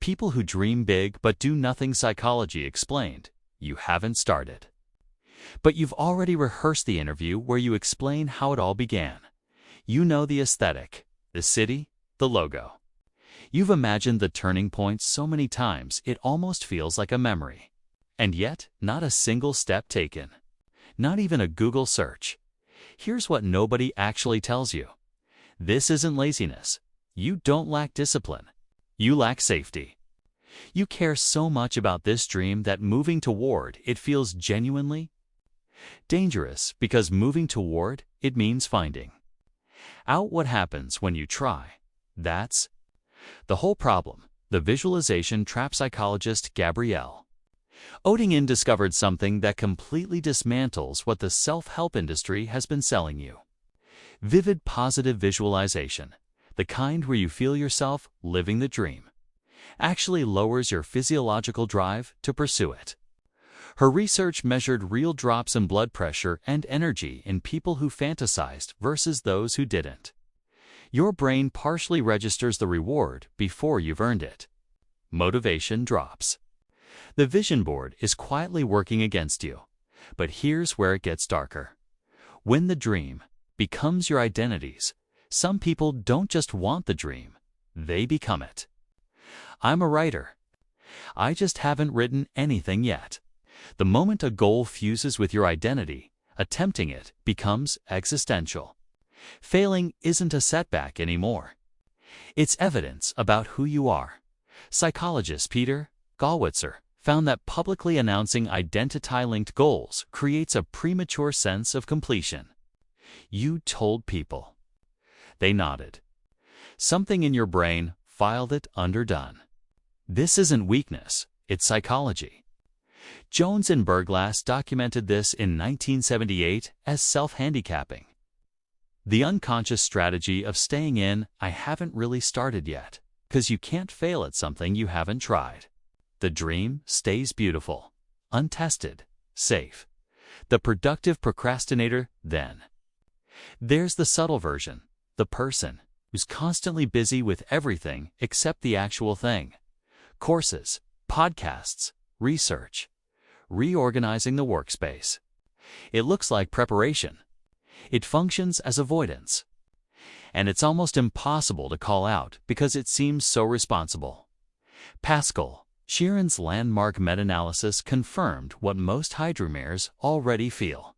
People who dream big but do nothing. Psychology explained. You haven't started. But you've already rehearsed the interview where you explain how it all began. You know the aesthetic, the city, the logo. You've imagined the turning points so many times it almost feels like a memory. And yet, not a single step taken. Not even a Google search. Here's what nobody actually tells you. This isn't laziness. You don't lack discipline. You lack safety. You care so much about this dream that moving toward it feels genuinely dangerous, because moving toward it means finding out what happens when you try. That's the whole problem. The visualization trap. Psychologist Gabrielle Oettingen discovered something that completely dismantles what the self-help industry has been selling you. Vivid positive visualization, the kind where you feel yourself living the dream, actually lowers your physiological drive to pursue it. Her research measured real drops in blood pressure and energy in people who fantasized versus those who didn't. Your brain partially registers the reward before you've earned it. Motivation drops. The vision board is quietly working against you. But here's where it gets darker. When the dream becomes your identities, some people don't just want the dream, they become it. I'm a writer. I just haven't written anything yet. The moment a goal fuses with your identity, attempting it becomes existential. Failing isn't a setback anymore. It's evidence about who you are. Psychologist Peter Gallwitzer found that publicly announcing identity-linked goals creates a premature sense of completion. You told people. They nodded. Something in your brain filed it under done. This isn't weakness, it's psychology. Jones and Berglass documented this in 1978 as self-handicapping. The unconscious strategy of staying in "I haven't really started yet," because you can't fail at something you haven't tried. The dream stays beautiful, untested, safe. The productive procrastinator, then. There's the subtle version, the person who's constantly busy with everything except the actual thing. Courses, podcasts, research, reorganizing the workspace. It looks like preparation. It functions as avoidance. And it's almost impossible to call out because it seems so responsible. Pascal Sheeran's landmark meta-analysis confirmed what most high dreamers already feel.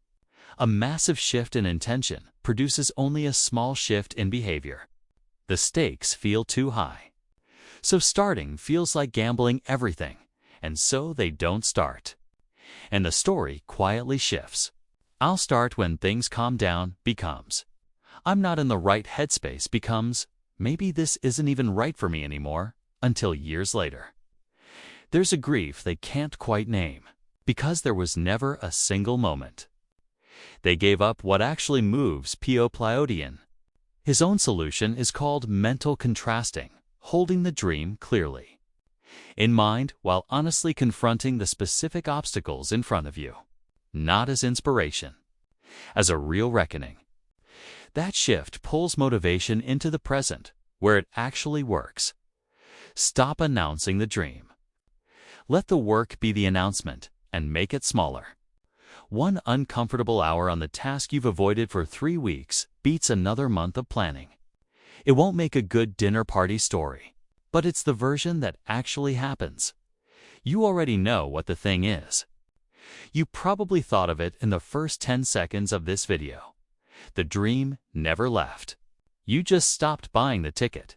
A massive shift in intention produces only a small shift in behavior. The stakes feel too high. So starting feels like gambling everything, and so they don't start. And the story quietly shifts. I'll start when things calm down becomes I'm not in the right headspace becomes maybe this isn't even right for me anymore, until years later. There's a grief they can't quite name, because there was never a single moment. They gave up what actually moves. P.O. Plyotian. His own solution is called mental contrasting, holding the dream clearly in mind while honestly confronting the specific obstacles in front of you. Not as inspiration, as a real reckoning. That shift pulls motivation into the present, where it actually works. Stop announcing the dream. Let the work be the announcement, and make it smaller. One uncomfortable hour on the task you've avoided for 3 weeks beats another month of planning. It won't make a good dinner party story, but it's the version that actually happens. You already know what the thing is. You probably thought of it in the first 10 seconds of this video. The dream never left. You just stopped buying the ticket.